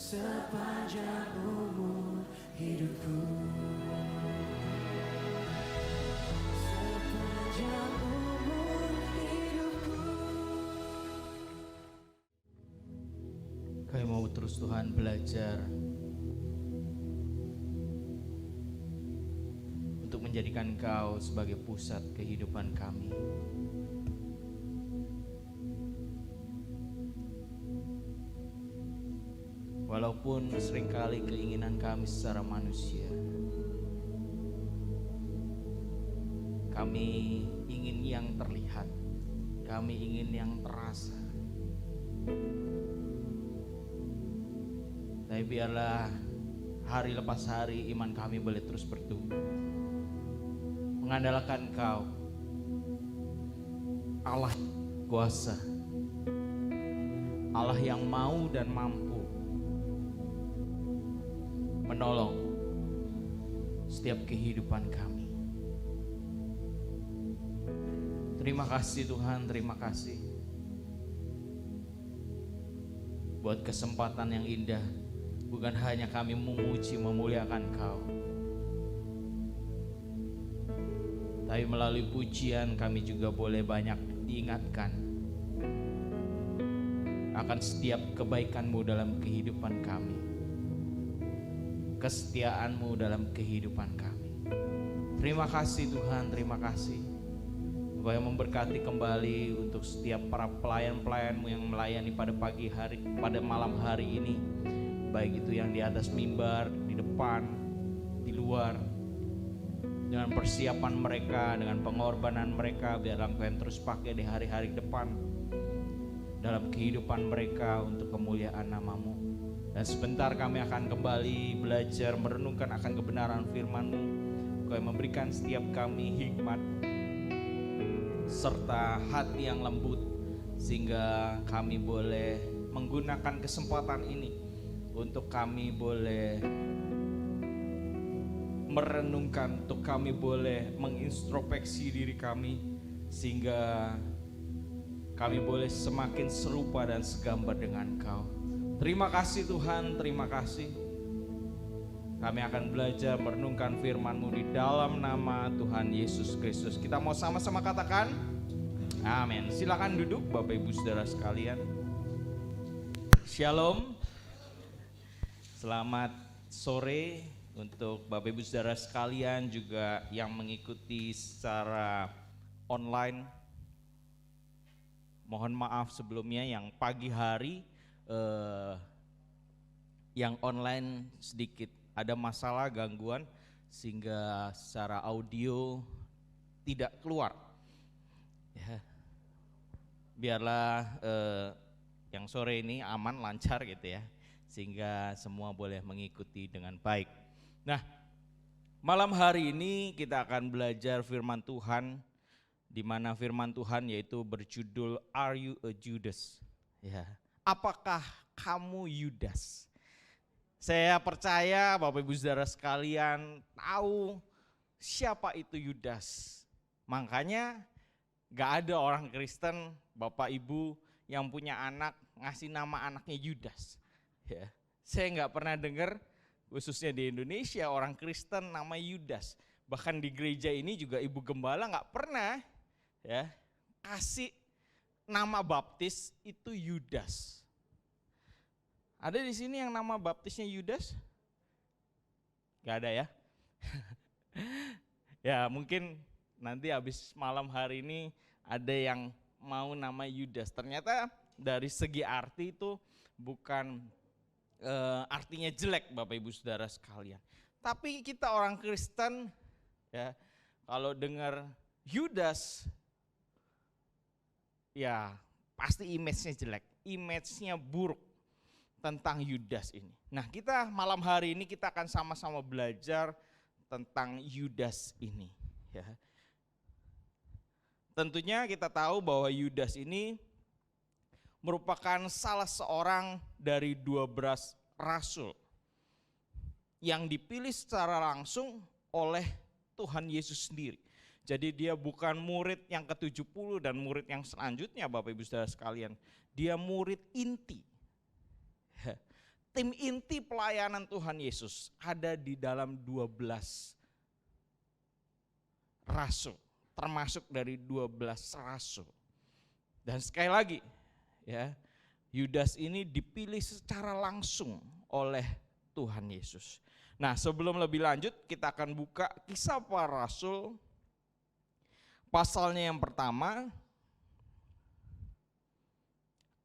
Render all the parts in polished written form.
sepanjang umur hidupku. Sepanjang umur hidupku. Kami mau terus Tuhan belajar untuk menjadikan Kau sebagai pusat kehidupan kami. Walaupun seringkali keinginan kami secara manusia, kami ingin yang terlihat, kami ingin yang terasa. Tapi biarlah hari lepas hari iman kami boleh terus bertumbuh, mengandalkan Kau, Allah kuasa, Allah yang mau dan mampu menolong setiap kehidupan kami. Terima kasih Tuhan, terima kasih buat kesempatan yang indah. Bukan hanya kami memuji memuliakan Kau, tapi melalui pujian kami juga boleh banyak diingatkan akan setiap kebaikan-Mu dalam kehidupan kami, kesetiaan-Mu dalam kehidupan kami. Terima kasih Tuhan, terima kasih supaya memberkati kembali untuk setiap para pelayan-pelayan-Mu yang melayani pada pagi hari, pada malam hari ini, baik itu yang di atas mimbar, di depan, di luar, dengan persiapan mereka, dengan pengorbanan mereka. Biar Engkau yang terus pakai di hari-hari depan dalam kehidupan mereka untuk kemuliaan nama-Mu. Dan sebentar kami akan kembali belajar merenungkan akan kebenaran firman-Mu. Kau yang memberikan setiap kami hikmat serta hati yang lembut, sehingga kami boleh menggunakan kesempatan ini untuk kami boleh merenungkan, untuk kami boleh mengintrospeksi diri kami, sehingga kami boleh semakin serupa dan segambar dengan Kau. Terima kasih Tuhan, terima kasih. Kami akan belajar merenungkan firman-Mu di dalam nama Tuhan Yesus Kristus. Kita mau sama-sama katakan amin. Silakan duduk Bapak Ibu Saudara sekalian. Shalom. Selamat sore untuk Bapak Ibu Saudara sekalian juga yang mengikuti secara online. Mohon maaf sebelumnya yang pagi hari yang online sedikit ada masalah gangguan sehingga secara audio tidak keluar. Ya. Biarlah yang sore ini aman lancar gitu ya, sehingga semua boleh mengikuti dengan baik. Nah, malam hari ini kita akan belajar firman Tuhan, di mana firman Tuhan yaitu berjudul Are You a Judas? Ya, apakah kamu Yudas? Saya percaya Bapak Ibu Saudara sekalian tahu siapa itu Yudas. Makanya gak ada orang Kristen, Bapak Ibu yang punya anak ngasih nama anaknya Yudas. Ya, saya gak pernah dengar khususnya di Indonesia orang Kristen nama Yudas. Bahkan di gereja ini juga Ibu Gembala gak pernah ya kasih nama baptis itu Yudas. Ada di sini yang nama baptisnya Yudas? Gak ada ya? Ya mungkin nanti habis malam hari ini ada yang mau nama Yudas. Ternyata dari segi arti itu bukan artinya jelek Bapak Ibu Saudara sekalian. Tapi kita orang Kristen ya kalau dengar Yudas ya pasti image-nya jelek, image-nya buruk tentang Yudas ini. Nah, kita malam hari ini kita akan sama-sama belajar tentang Yudas ini ya. Tentunya kita tahu bahwa Yudas ini merupakan salah seorang dari 12 rasul yang dipilih secara langsung oleh Tuhan Yesus sendiri. Jadi dia bukan murid yang ke-70 dan murid yang selanjutnya Bapak Ibu Saudara sekalian. Dia murid inti. tim inti pelayanan Tuhan Yesus ada di dalam 12 rasul, termasuk dari 12 rasul. Dan sekali lagi, ya, Yudas ini dipilih secara langsung oleh Tuhan Yesus. Nah, sebelum lebih lanjut, kita akan buka Kisah Para Rasul, pasalnya yang pertama,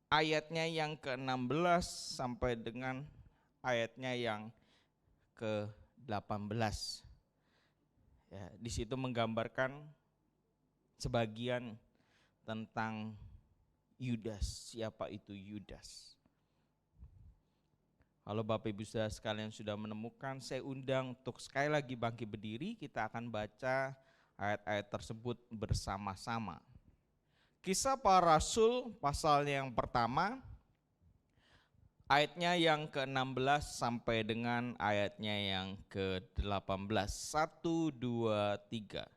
ayatnya yang ke-16 sampai dengan ayatnya yang ke-18. Ya, di situ menggambarkan sebagian tentang Yudas, siapa itu Yudas. Kalau Bapak Ibu Saudara sekalian sudah menemukan, saya undang untuk sekali lagi bangkit berdiri, kita akan baca ayat-ayat tersebut bersama-sama. Kisah Para Rasul pasalnya yang pertama, ayatnya yang ke-16 sampai dengan ayatnya yang ke-18. 1, 2, 3.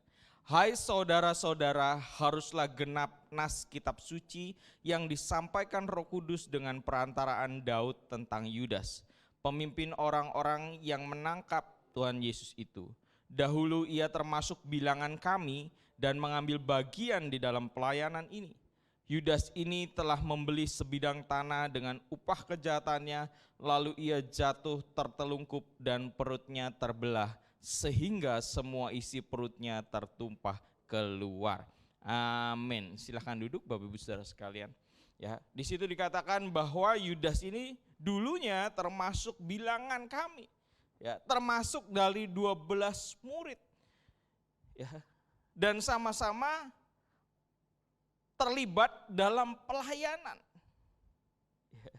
Hai saudara-saudara, haruslah genap nas kitab suci yang disampaikan Roh Kudus dengan perantaraan Daud tentang Yudas, pemimpin orang-orang yang menangkap Tuhan Yesus itu. Dahulu ia termasuk bilangan kami dan mengambil bagian di dalam pelayanan ini. Yudas ini telah membeli sebidang tanah dengan upah kejahatannya, lalu ia jatuh tertelungkup dan perutnya terbelah, sehingga semua isi perutnya tertumpah keluar. Amin. Silahkan duduk Bapak Ibu Saudara sekalian. Ya, di situ dikatakan bahwa Yudas ini dulunya termasuk bilangan kami. Ya, termasuk dari 12 murid. Ya, dan sama-sama terlibat dalam pelayanan. Ya,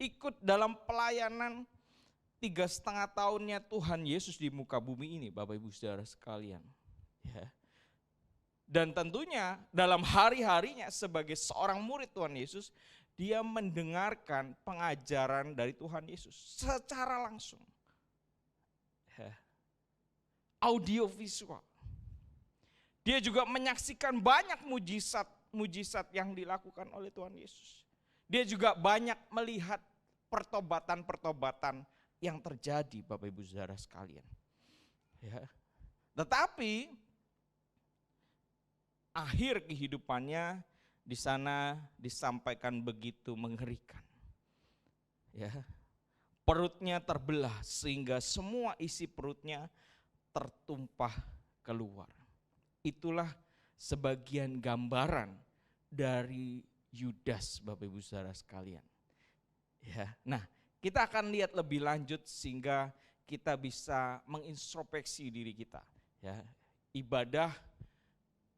ikut dalam pelayanan 3,5 tahunnya Tuhan Yesus di muka bumi ini, Bapak Ibu Saudara sekalian. Ya. Dan tentunya dalam hari-harinya sebagai seorang murid Tuhan Yesus, dia mendengarkan pengajaran dari Tuhan Yesus secara langsung. Ya. Audio visual. Dia juga menyaksikan banyak mujizat yang dilakukan oleh Tuhan Yesus. Dia juga banyak melihat pertobatan-pertobatan yang terjadi Bapak Ibu Saudara sekalian. Ya. Tetapi akhir kehidupannya di sana disampaikan begitu mengerikan. Ya. Perutnya terbelah sehingga semua isi perutnya tertumpah keluar. Itulah sebagian gambaran dari Yudas Bapak Ibu Saudara sekalian. Ya. Nah, kita akan lihat lebih lanjut sehingga kita bisa mengintrospeksi diri kita. Ya, ibadah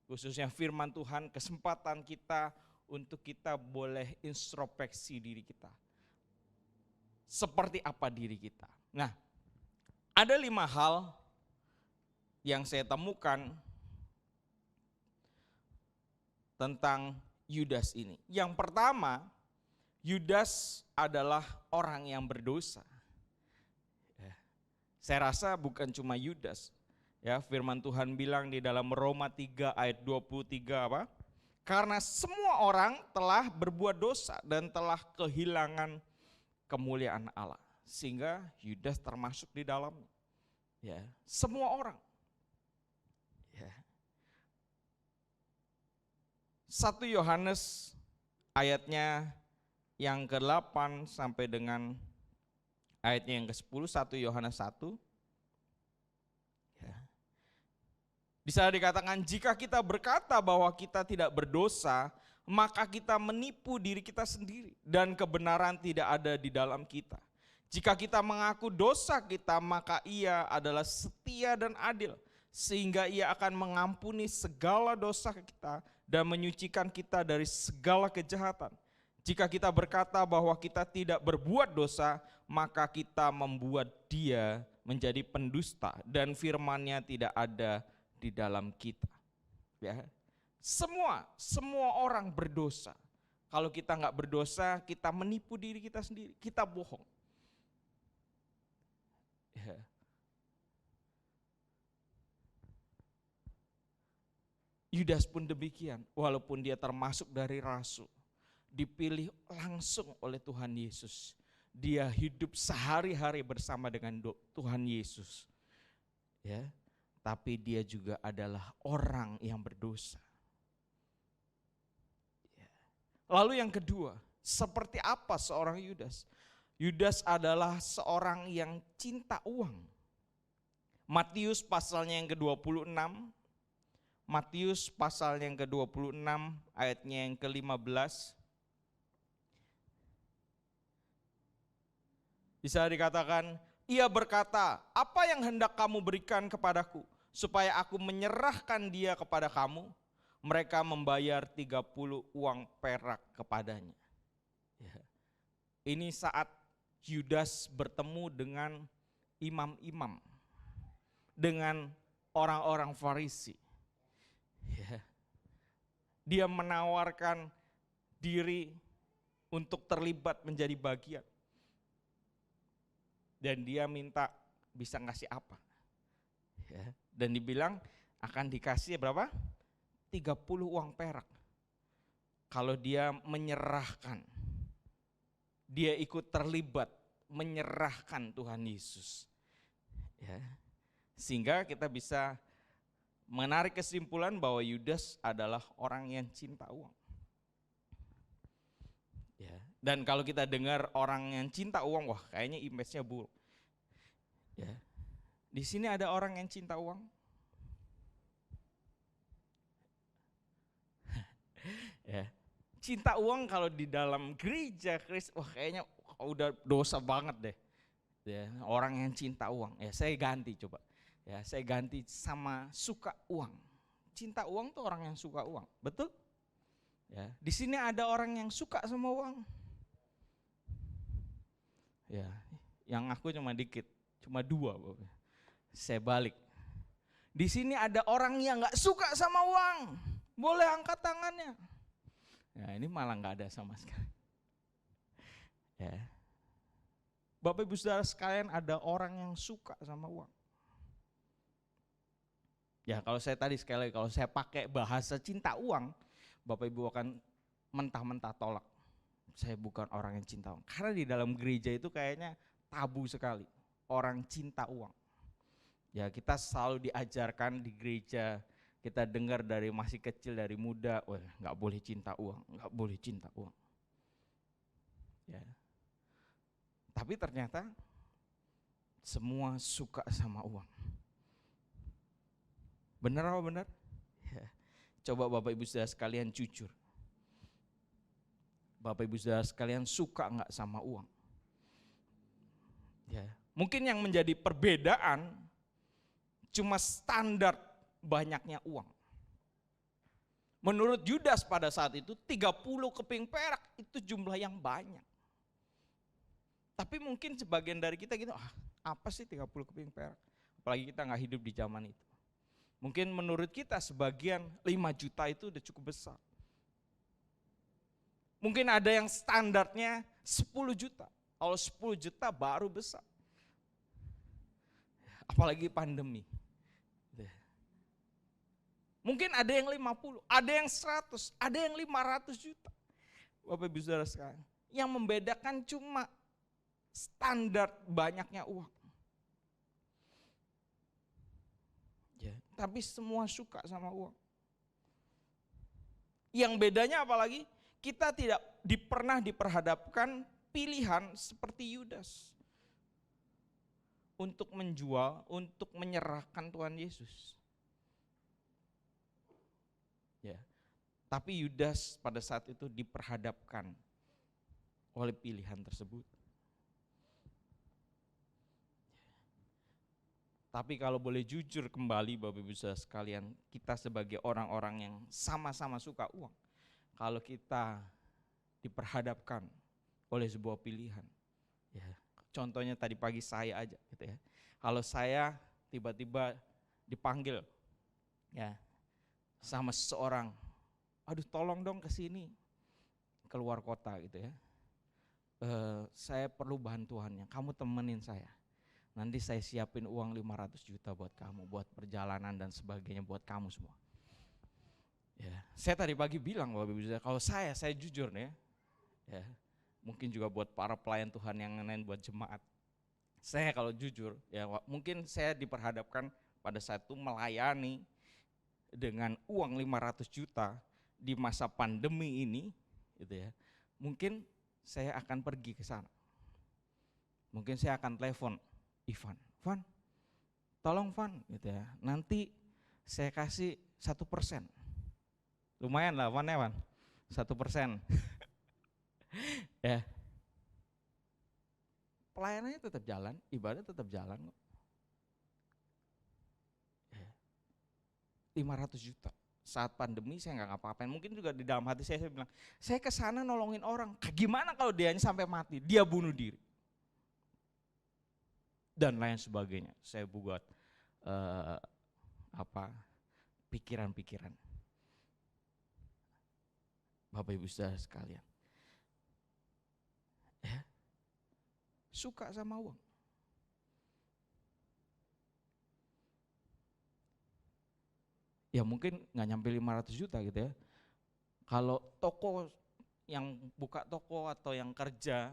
khususnya firman Tuhan, kesempatan kita untuk kita boleh introspeksi diri kita. Seperti apa diri kita. Nah, ada 5 hal yang saya temukan tentang Yudas ini. Yang pertama, Yudas adalah orang yang berdosa. Ya. Saya rasa bukan cuma Yudas. Ya, firman Tuhan bilang di dalam Roma 3 ayat 23 apa? Karena semua orang telah berbuat dosa dan telah kehilangan kemuliaan Allah. Sehingga Yudas termasuk di dalamnya. Ya, semua orang. Ya. 1 Yohanes ayatnya yang ke-8 sampai dengan ayatnya yang ke-10, 1 Yohanes 1. Ya. Di sana dikatakan, jika kita berkata bahwa kita tidak berdosa, maka kita menipu diri kita sendiri dan kebenaran tidak ada di dalam kita. Jika kita mengaku dosa kita, maka Ia adalah setia dan adil, sehingga Ia akan mengampuni segala dosa kita dan menyucikan kita dari segala kejahatan. Jika kita berkata bahwa kita tidak berbuat dosa, maka kita membuat Dia menjadi pendusta dan firman-Nya tidak ada di dalam kita. Ya. Semua orang berdosa. Kalau kita nggak berdosa, kita menipu diri kita sendiri, kita bohong. Ya. Yudas pun demikian, walaupun dia termasuk dari rasul, dipilih langsung oleh Tuhan Yesus dia hidup sehari-hari bersama dengan Tuhan Yesus. Ya, tapi dia juga adalah orang yang berdosa. Ya. Lalu yang kedua, seperti apa seorang Yudas? Yudas adalah seorang yang cinta uang. Matius pasalnya yang ke-26, Matius pasalnya yang ke-26 ayatnya yang ke-15. Bisa dikatakan, ia berkata, apa yang hendak kamu berikan kepadaku, supaya aku menyerahkan dia kepada kamu? Mereka membayar 30 uang perak kepadanya. Ya. Ini saat Yudas bertemu dengan imam-imam, dengan orang-orang Farisi. Ya. Dia menawarkan diri untuk terlibat menjadi bagian. Dan dia minta bisa ngasih apa. Ya. Dan dibilang akan dikasih berapa? 30 uang perak. Kalau dia menyerahkan, dia ikut terlibat menyerahkan Tuhan Yesus. Ya. Sehingga kita bisa menarik kesimpulan bahwa Yudas adalah orang yang cinta uang. Ya. Dan kalau kita dengar orang yang cinta uang, wah kayaknya image-nya buruk. Ya. Di sini ada orang yang cinta uang. Ya. Cinta uang kalau di dalam gereja Kristus, wah kayaknya udah dosa banget deh. Ya, orang yang cinta uang. Ya saya ganti coba. Ya saya ganti sama suka uang. Cinta uang tuh orang yang suka uang, betul? Ya, di sini ada orang yang suka sama uang. Ya, yang aku cuma dikit, cuma 2. Saya balik. Di sini ada orang yang nggak suka sama uang. Boleh angkat tangannya. Ya, ini malah nggak ada sama sekali. Ya. Bapak Ibu Saudara sekalian, ada orang yang suka sama uang. Ya, kalau saya tadi sekali lagi, kalau saya pakai bahasa cinta uang, Bapak Ibu akan mentah-mentah tolak. Saya bukan orang yang cinta uang. Karena di dalam gereja itu kayaknya tabu sekali. Orang cinta uang. Ya kita selalu diajarkan di gereja, kita dengar dari masih kecil, dari muda, wah gak boleh cinta uang, gak boleh cinta uang. Ya. Tapi ternyata semua suka sama uang. Benar apa benar? Ya. Coba Bapak Ibu Saudara sekalian jujur. Bapak Ibu Saudara sekalian suka enggak sama uang? Ya. Mungkin yang menjadi perbedaan cuma standar banyaknya uang. Menurut Yudas pada saat itu 30 keping perak itu jumlah yang banyak. Tapi mungkin sebagian dari kita gitu, apa sih 30 keping perak? Apalagi kita enggak hidup di zaman itu. Mungkin menurut kita sebagian 5 juta itu udah cukup besar. Mungkin ada yang standarnya 10 juta. Kalau 10 juta baru besar. Apalagi pandemi. Mungkin ada yang 50, ada yang 100, ada yang 500 juta. Bapak Ibu Saudara sekalian, yang membedakan cuma standar banyaknya uang. Ya, tapi semua suka sama uang. Yang bedanya apalagi kita tidak pernah diperhadapkan pilihan seperti Yudas untuk menjual, untuk menyerahkan Tuhan Yesus. Ya, tapi Yudas pada saat itu diperhadapkan oleh pilihan tersebut. Tapi kalau boleh jujur kembali Bapak Ibu Saudara sekalian, kita sebagai orang-orang yang sama-sama suka uang, kalau kita diperhadapkan oleh sebuah pilihan, ya, contohnya tadi pagi saya aja gitu ya. Kalau saya tiba-tiba dipanggil ya sama seseorang, aduh tolong dong ke sini, keluar kota gitu ya. Saya perlu bantuannya, kamu temenin saya. Nanti saya siapin uang 500 juta buat kamu, buat perjalanan dan sebagainya buat kamu semua. Ya, saya tadi pagi bilang Bapak Ibu, kalau saya jujur nih ya, mungkin juga buat para pelayan Tuhan yang lain, buat jemaat. Saya kalau jujur ya mungkin saya diperhadapkan pada saat itu melayani dengan uang 500 juta di masa pandemi ini gitu ya. Mungkin saya akan pergi ke sana. Mungkin saya akan telepon Van, tolong Van gitu ya. Nanti saya kasih 1%. Lumayan lah Van ya Van. 1%. Ya. Pelayanannya tetap jalan, ibadah tetap jalan kok. 500 juta. Saat pandemi saya nggak ngapa-ngapain. Mungkin juga di dalam hati saya bilang, saya ke sana nolongin orang. Gimana kalau dia sampai mati? Dia bunuh diri. Dan lain sebagainya. Saya buat pikiran-pikiran. Bapak Ibu Saudara sekalian. Ya. Suka sama uang. Ya mungkin nggak nyampe 500 juta gitu ya. Kalau toko yang buka toko atau yang kerja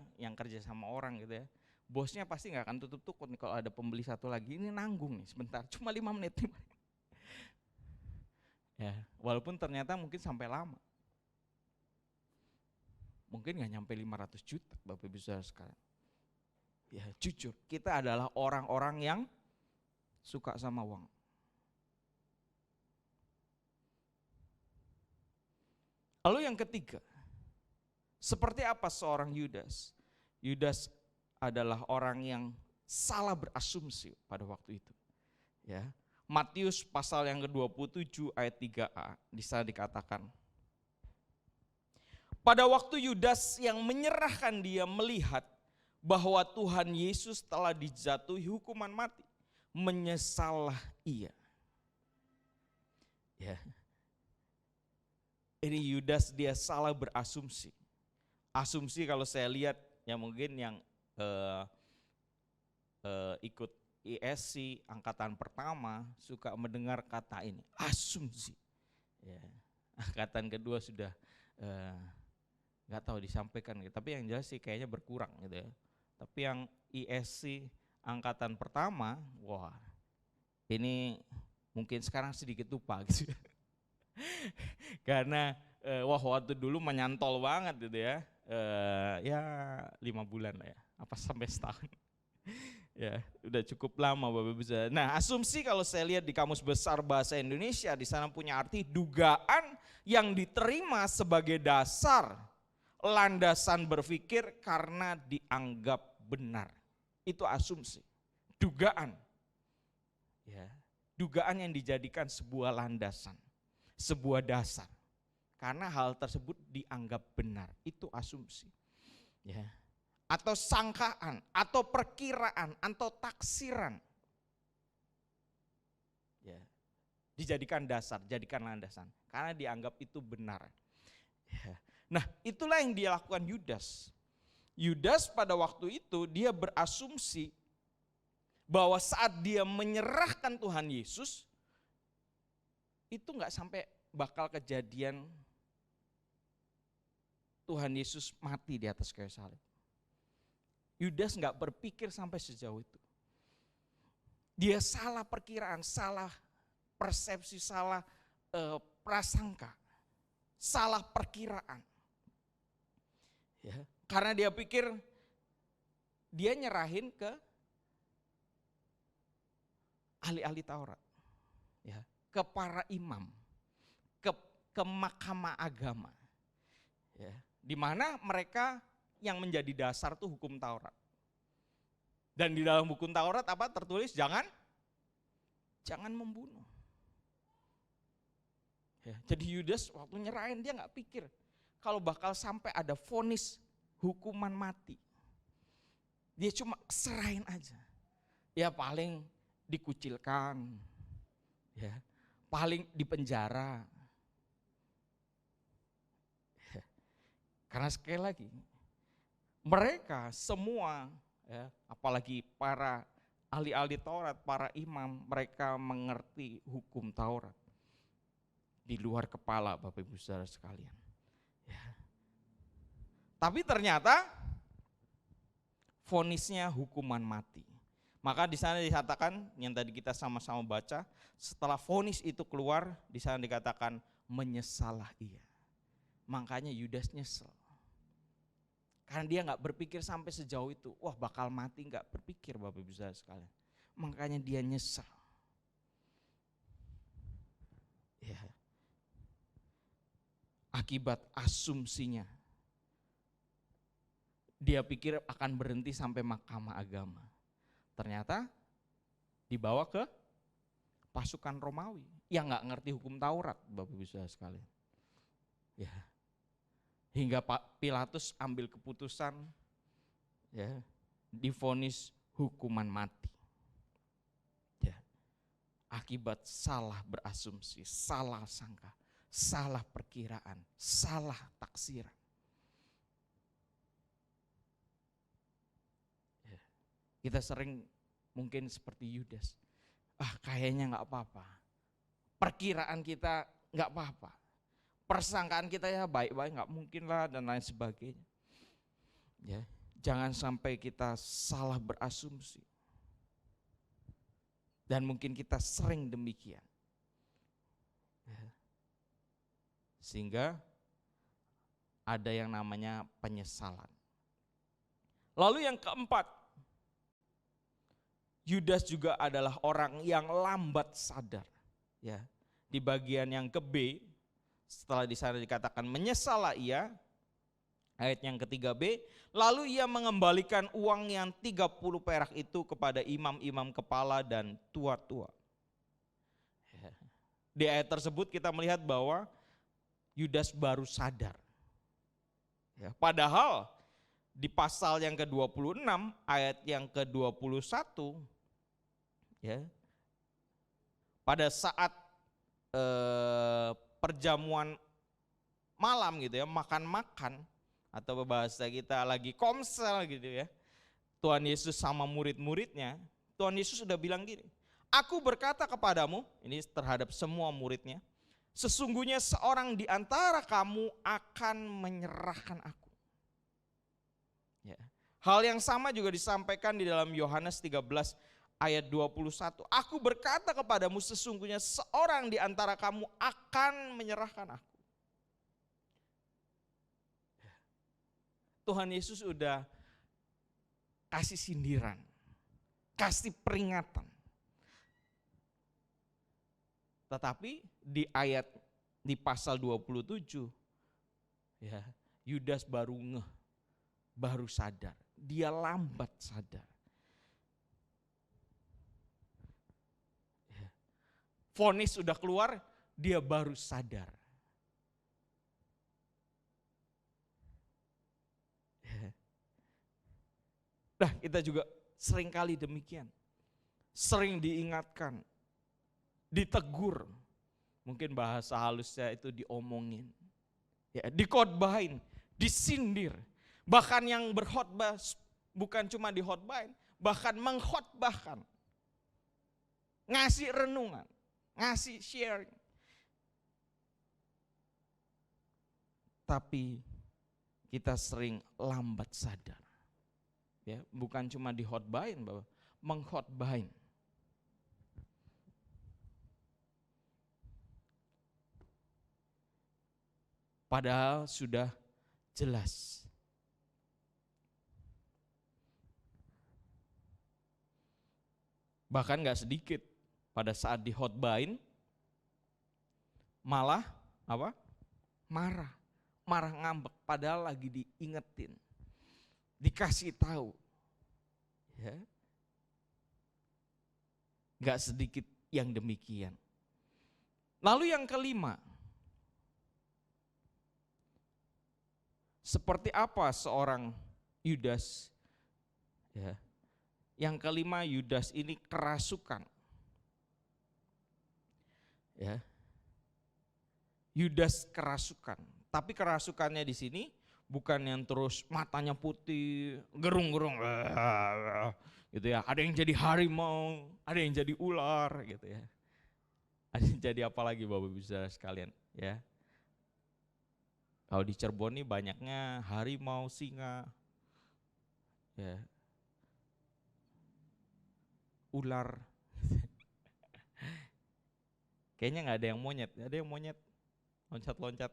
sama orang gitu ya, bosnya pasti nggak akan tutup toko nih kalau ada pembeli satu lagi, ini nanggung nih sebentar, cuma 5 menit. Ya, walaupun ternyata mungkin sampai lama. Mungkin nggak nyampe 500 juta Bapak Ibu Saudara sekalian. Ya jujur, kita adalah orang-orang yang suka sama uang. Lalu yang ketiga, seperti apa seorang Yudas? Yudas adalah orang yang salah berasumsi pada waktu itu. Ya, Matius pasal yang ke-27 ayat 3a di sana dikatakan, pada waktu Yudas yang menyerahkan dia melihat bahwa Tuhan Yesus telah dijatuhi hukuman mati, menyesallah ia. Ya. Ini Yudas dia salah berasumsi. Asumsi kalau saya lihat ya mungkin yang ikut ISC angkatan pertama suka mendengar kata ini, asumsi. Ya. Angkatan kedua sudah nggak tahu disampaikan gitu. Tapi yang jelas sih kayaknya berkurang gitu ya. Tapi yang ISC angkatan pertama, wah ini mungkin sekarang sedikit lupa gitu ya. Karena waktu dulu menyantol banget gitu ya. Ya 5 bulan lah ya, apa sampai setahun. Ya, udah cukup lama Bapak Ibu. Nah, asumsi kalau saya lihat di Kamus Besar Bahasa Indonesia di sana punya arti dugaan yang diterima sebagai dasar landasan berpikir karena dianggap benar. Itu asumsi, dugaan. Ya, dugaan yang dijadikan sebuah landasan, sebuah dasar. Karena hal tersebut dianggap benar, itu asumsi. Ya. Atau sangkaan, atau perkiraan, atau taksiran. Ya. Dijadikan dasar, jadikan landasan. Karena dianggap itu benar. Ya. Nah, itulah yang dia lakukan Yudas. Yudas pada waktu itu dia berasumsi bahwa saat dia menyerahkan Tuhan Yesus, itu enggak sampai bakal kejadian Tuhan Yesus mati di atas kayu salib. Yudas enggak berpikir sampai sejauh itu. Dia salah perkiraan, salah persepsi, salah prasangka, salah perkiraan. Ya, karena dia pikir dia nyerahin ke ahli-ahli Taurat, ya, ke para imam, ke mahkamah agama, ya, di mana mereka yang menjadi dasar tuh hukum Taurat. Dan di dalam hukum Taurat apa tertulis? Jangan membunuh. Ya, jadi Yudas waktu nyerahin dia nggak pikir kalau bakal sampai ada vonis hukuman mati. Dia cuma serahin aja. Ya paling dikucilkan, ya paling dipenjara. Ya. Karena sekali lagi mereka semua, ya, apalagi para ahli-ahli Taurat, para imam, mereka mengerti hukum Taurat di luar kepala Bapak Ibu Saudara sekalian. Ya. Tapi ternyata vonisnya hukuman mati. Maka di sana dikatakan yang tadi kita sama-sama baca, setelah vonis itu keluar, di sana dikatakan menyesallah ia. Makanya Yudas nyesel. Karena dia nggak berpikir sampai sejauh itu, wah bakal mati, nggak berpikir Bapak Ibu Saudara sekalian. Makanya dia nyesel. Ya. Akibat asumsinya. Dia pikir akan berhenti sampai mahkamah agama. Ternyata dibawa ke pasukan Romawi yang nggak ngerti hukum Taurat, Bapak Ibu Saudara sekalian. Ya. Hingga Pak Pilatus ambil keputusan, ya, divonis hukuman mati. Ya. Akibat salah berasumsi, salah sangka, salah perkiraan, salah taksiran. Ya. Kita sering mungkin seperti Yudas, kayaknya nggak apa-apa, perkiraan kita nggak apa-apa. Persangkaan kita ya baik-baik, nggak mungkin lah dan lain sebagainya. Ya, jangan sampai kita salah berasumsi. Dan mungkin kita sering demikian. Ya. Sehingga ada yang namanya penyesalan. Lalu yang keempat, Yudas juga adalah orang yang lambat sadar. Ya, di bagian yang ke B, setelah di sana dikatakan menyesallah ia, ayat yang ketiga B, lalu ia mengembalikan uang yang 30 perak itu kepada imam-imam kepala dan tua-tua. Di ayat tersebut kita melihat bahwa Yudas baru sadar. Ya, padahal di pasal yang ke-26 ayat yang ke-21, ya, pada saat perjamuan malam gitu ya, makan-makan, atau bahasa kita lagi komsel gitu ya, Tuhan Yesus sama murid-muridnya, Tuhan Yesus sudah bilang gini, aku berkata kepadamu, ini terhadap semua muridnya, sesungguhnya seorang di antara kamu akan menyerahkan aku. Ya. Hal yang sama juga disampaikan di dalam Yohanes 13 ayat 21. Aku berkata kepadamu sesungguhnya seorang di antara kamu akan menyerahkan aku. Tuhan Yesus sudah kasih sindiran, kasih peringatan. Tetapi di pasal 27, ya, Yudas baru baru sadar. Dia lambat sadar. Vonis sudah keluar, dia baru sadar. Nah, kita juga sering kali demikian. Sering diingatkan, ditegur. Mungkin bahasa halusnya itu diomongin. Ya, dikhotbahin, disindir. Bahkan yang berkhotbah bukan cuma dikhotbahin, bahkan mengkhotbahkan. Ngasih renungan, ngasih sharing. Tapi kita sering lambat sadar. Ya, bukan cuma dikhotbahin, bahwa mengkhotbahin. Padahal sudah jelas. Bahkan gak sedikit pada saat dikhotbahin malah apa? Marah ngambek padahal lagi diingetin. Dikasih tahu. Ya. Gak sedikit yang demikian. Lalu yang kelima, seperti apa seorang Yudas? Ya. Yang kelima, Yudas ini kerasukan. Ya. Yudas kerasukan. Tapi kerasukannya di sini bukan yang terus matanya putih, gerung-gerung, gitu ya. Ada yang jadi harimau, ada yang jadi ular, gitu ya. Ada yang jadi apa lagi Bapak Ibu Saudara sekalian, ya. Kalau di Cirebon nih banyaknya harimau, singa, ya, ular. Kayaknya nggak ada yang monyet, ada yang monyet loncat-loncat.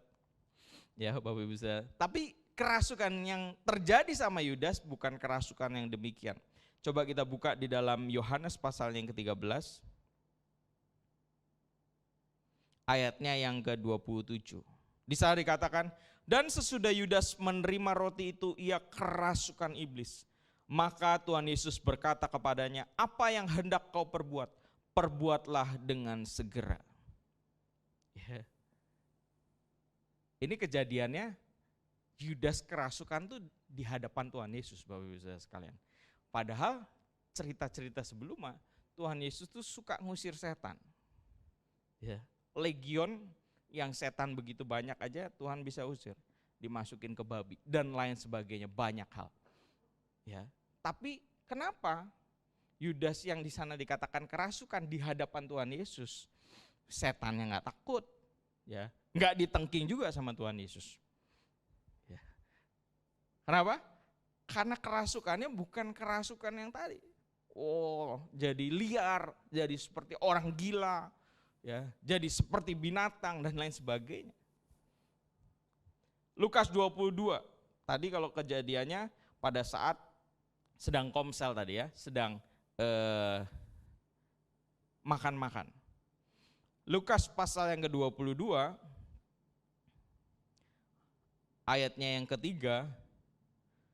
Ya Bapak Ibu bisa. Tapi kerasukan yang terjadi sama Yudas bukan kerasukan yang demikian. Coba kita buka di dalam Yohanes pasal yang ke-13. Ayatnya yang ke-27. Di sana dikatakan, dan sesudah Yudas menerima roti itu ia kerasukan iblis. Maka Tuhan Yesus berkata kepadanya, apa yang hendak kau perbuat? Perbuatlah dengan segera. Ya. Ini kejadiannya Yudas kerasukan tuh di hadapan Tuhan Yesus, Bapak Ibu Saudara sekalian. Padahal cerita-cerita sebelumnya Tuhan Yesus tuh suka ngusir setan. Ya. Legion yang setan begitu banyak aja Tuhan bisa usir, dimasukin ke babi dan lain sebagainya, banyak hal. Ya. Tapi kenapa Yudas yang di sana dikatakan kerasukan di hadapan Tuhan Yesus, setannya nggak takut, ya, nggak ditengking juga sama Tuhan Yesus. Ya. Kenapa? Karena kerasukannya bukan kerasukan yang tadi. Oh, jadi liar, jadi seperti orang gila, ya, jadi seperti binatang dan lain sebagainya. Lukas 22, tadi kalau kejadiannya pada saat sedang komsel tadi ya, sedang makan-makan. Lukas pasal yang ke-22, ayatnya yang ketiga,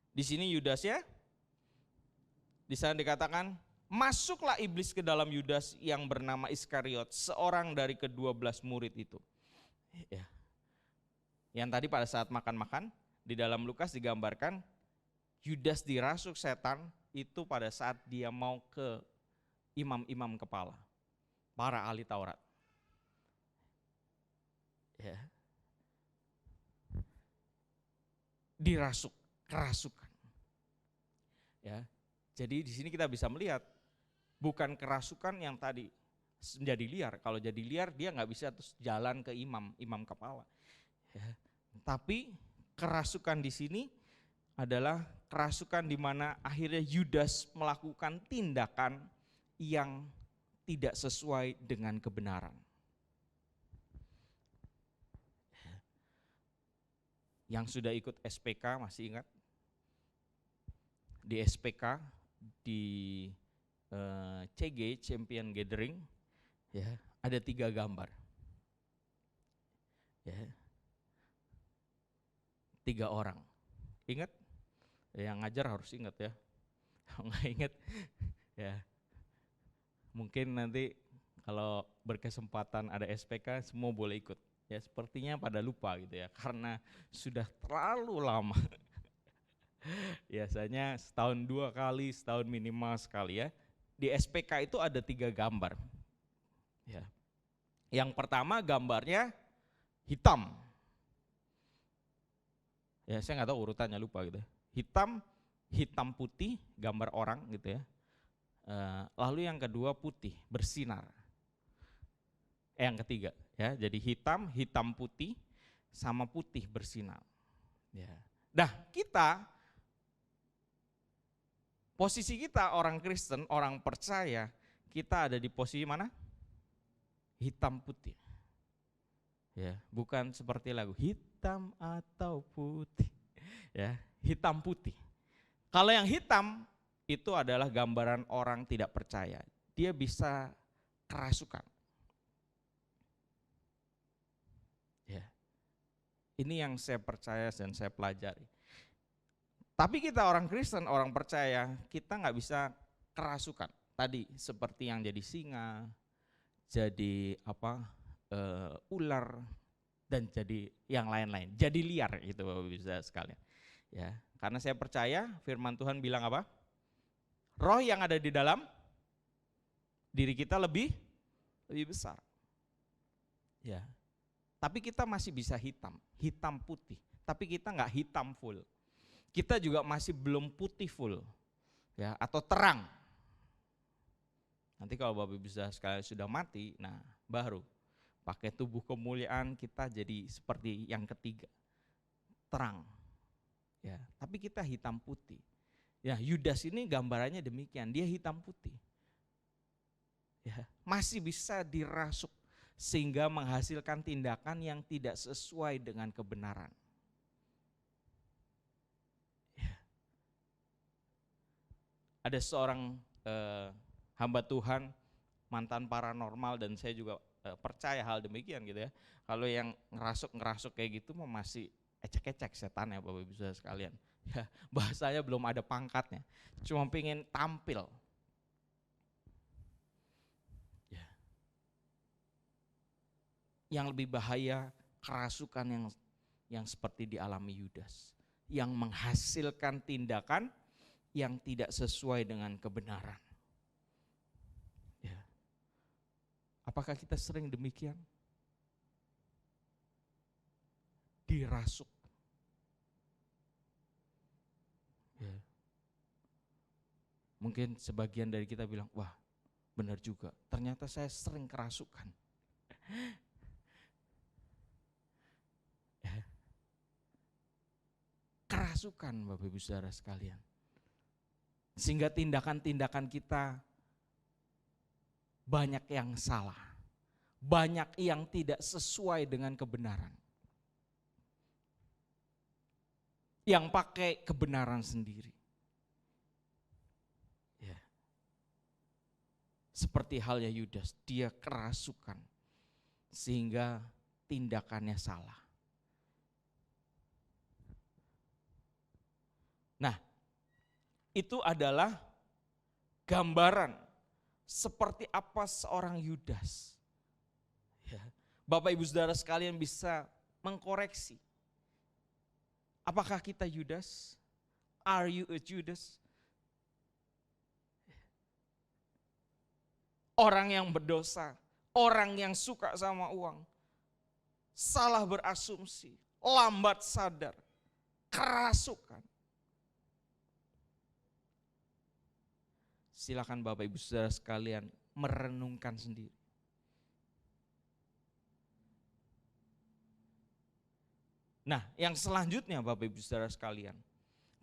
di sini Yudas ya, di sana dikatakan, masuklah iblis ke dalam Yudas yang bernama Iskariot, seorang dari ke-12 murid itu. Ya. Yang tadi pada saat makan-makan, di dalam Lukas digambarkan, Yudas dirasuk setan itu pada saat dia mau ke imam-imam kepala, para ahli Taurat. Ya. Dirasuk, kerasukan. Ya. Jadi di sini kita bisa melihat bukan kerasukan yang tadi menjadi liar. Kalau jadi liar dia nggak bisa terus jalan ke imam kepala. Ya. Tapi kerasukan di sini adalah kerasukan di mana akhirnya Yudas melakukan tindakan yang tidak sesuai dengan kebenaran. Yang sudah ikut SPK masih ingat? Di SPK, di CG, Champion Gathering, ya, ada 3 gambar. Ya. 3 orang. Ingat? Yang ngajar harus ingat ya. Kalau nggak ingat, ya mungkin nanti kalau berkesempatan ada SPK semua boleh ikut. Ya sepertinya pada lupa gitu ya, karena sudah terlalu lama. Biasanya setahun 2 kali, setahun minimal sekali ya. Di SPK itu ada 3 gambar. Ya. Yang pertama gambarnya hitam. Ya saya nggak tahu urutannya, lupa gitu. Hitam putih, gambar orang gitu ya. Lalu yang kedua putih, bersinar. Yang ketiga ya, jadi hitam putih sama putih bersinar. Ya. Nah kita, posisi kita orang Kristen, orang percaya, kita ada di posisi mana? Hitam putih. Ya, bukan seperti lagu hitam atau putih. Ya, hitam putih. Kalau yang hitam itu adalah gambaran orang tidak percaya. Dia bisa kerasukan. Ya. Ini yang saya percaya dan saya pelajari. Tapi kita orang Kristen, orang percaya, kita nggak bisa kerasukan. Tadi seperti yang jadi singa, jadi ular, dan jadi yang lain-lain. Jadi liar itu Bapak Ibu Saudara sekalian. Ya, karena saya percaya firman Tuhan bilang apa? Roh yang ada di dalam diri kita lebih besar. Ya. Tapi kita masih bisa hitam putih. Tapi kita nggak hitam full. Kita juga masih belum putih full, ya, atau terang. Nanti kalau Bapak Ibu sekalian sudah mati, nah baru pakai tubuh kemuliaan kita jadi seperti yang ketiga. terang. Ya, tapi kita hitam putih. Ya, Yudas ini gambarannya demikian, dia hitam putih. Ya, masih bisa dirasuk sehingga menghasilkan tindakan yang tidak sesuai dengan kebenaran. Ya. Ada seorang hamba Tuhan, mantan paranormal, dan saya juga percaya hal demikian gitu ya. Kalau yang ngerasuk kayak gitu masih ecek-ecek setan ya Bapak Ibu Saudara sekalian. Ya, bahasanya belum ada pangkatnya, cuma pengen tampil. Ya. Yang lebih bahaya kerasukan yang seperti dialami Yudas, yang menghasilkan tindakan yang tidak sesuai dengan kebenaran. Ya. Apakah kita sering demikian? Dirasuk. Ya. Mungkin sebagian dari kita bilang, wah benar juga, ternyata saya sering kerasukan. Ya. Kerasukan Bapak Ibu Saudara sekalian. Sehingga tindakan-tindakan kita banyak yang salah, banyak yang tidak sesuai dengan kebenaran. Yang pakai kebenaran sendiri. Ya. Seperti halnya Yudas, dia kerasukan sehingga tindakannya salah. Nah, itu adalah gambaran seperti apa seorang Yudas. Ya. Bapak Ibu Saudara sekalian bisa mengkoreksi. Apakah kita Yudas? Are you a Judas? Orang yang berdosa, orang yang suka sama uang, salah berasumsi, lambat sadar, kerasukan. Silakan Bapak Ibu Saudara sekalian merenungkan sendiri. Nah, yang selanjutnya Bapak Ibu Saudara sekalian,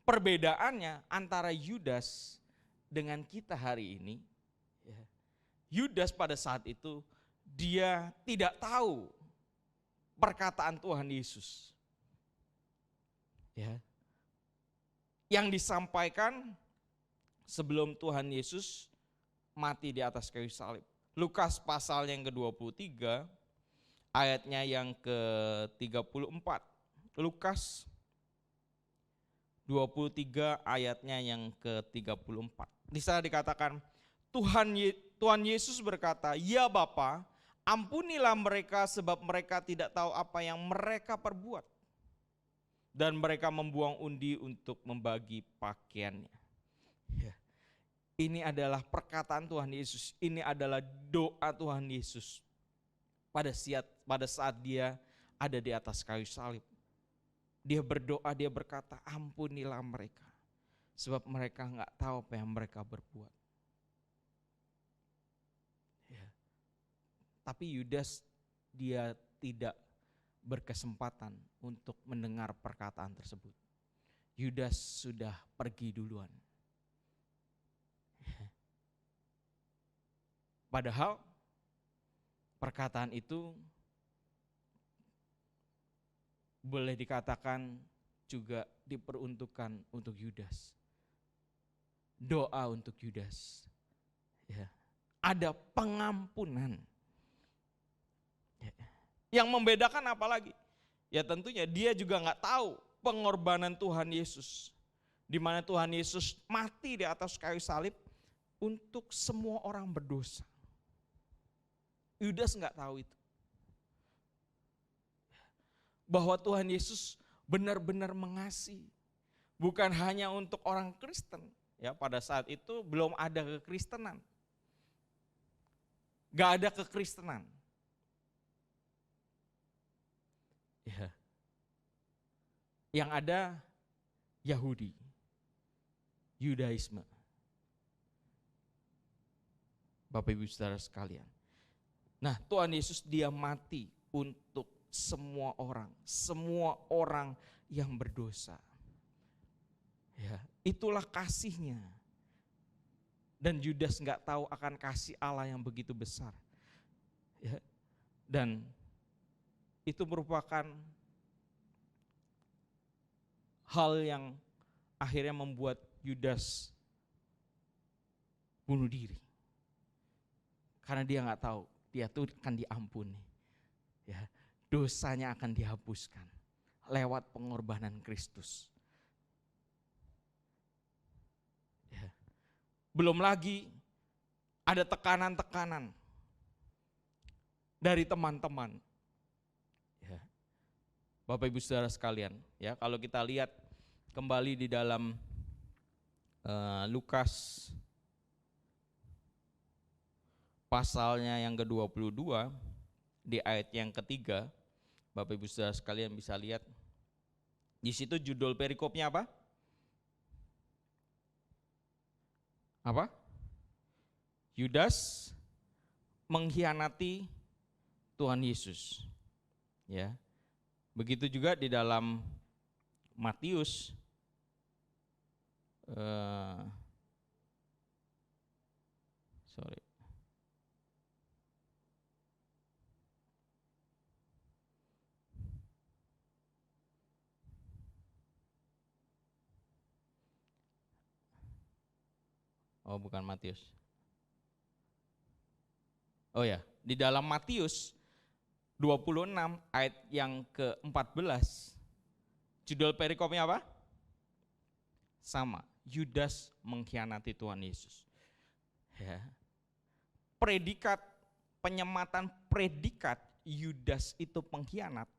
perbedaannya antara Yudas dengan kita hari ini, ya, Yudas pada saat itu dia tidak tahu perkataan Tuhan Yesus. Ya. Yang disampaikan sebelum Tuhan Yesus mati di atas kayu salib. Lukas pasal yang ke-23 ayatnya yang ke-34. Lukas 23 ayatnya yang ke-34. Di sana dikatakan Tuhan Yesus berkata, "Ya Bapa, ampunilah mereka sebab mereka tidak tahu apa yang mereka perbuat." Dan mereka membuang undi untuk membagi pakaiannya. Ya. Ini adalah perkataan Tuhan Yesus, ini adalah doa Tuhan Yesus pada saat dia ada di atas kayu salib. Dia berdoa, dia berkata, ampunilah mereka sebab mereka enggak tahu apa yang mereka berbuat. Ya. Tapi Yudas dia tidak berkesempatan untuk mendengar perkataan tersebut. Yudas sudah pergi duluan. Padahal perkataan itu boleh dikatakan juga diperuntukkan untuk Yudas. Doa untuk Yudas. Ya. Ada pengampunan. Ya. Yang membedakan apa lagi? Ya tentunya dia juga nggak tahu pengorbanan Tuhan Yesus. Di mana Tuhan Yesus mati di atas kayu salib untuk semua orang berdosa. Yudas nggak tahu itu. Bahwa Tuhan Yesus benar-benar mengasihi. Bukan hanya untuk orang Kristen. Ya, pada saat itu belum ada kekristenan. Gak ada kekristenan. Ya. Yang ada Yahudi. Yudaisme. Bapak Ibu Saudara sekalian. Nah, Tuhan Yesus dia mati untuk semua orang yang berdosa. Ya, itulah kasihnya. Dan Yudas nggak tahu akan kasih Allah yang begitu besar. Ya, dan itu merupakan hal yang akhirnya membuat Yudas bunuh diri. Karena dia nggak tahu, dia tuh akan diampuni. Ya, dosanya akan dihapuskan lewat pengorbanan Kristus. Ya. Belum lagi ada tekanan-tekanan dari teman-teman. Ya. Bapak Ibu Saudara sekalian, ya kalau kita lihat kembali di dalam Lukas pasalnya yang ke-22 di ayat yang ketiga, Bapak Ibu Saudara sekalian bisa lihat di situ judul perikopnya apa? Apa? Yudas mengkhianati Tuhan Yesus. Ya. Begitu juga di dalam Matius sorry. Oh, bukan Matius. Oh ya, di dalam Matius 26 ayat yang ke-14, judul perikopnya apa? Sama, Yudas mengkhianati Tuhan Yesus. Ya. Predikat, penyematan predikat Yudas itu pengkhianat,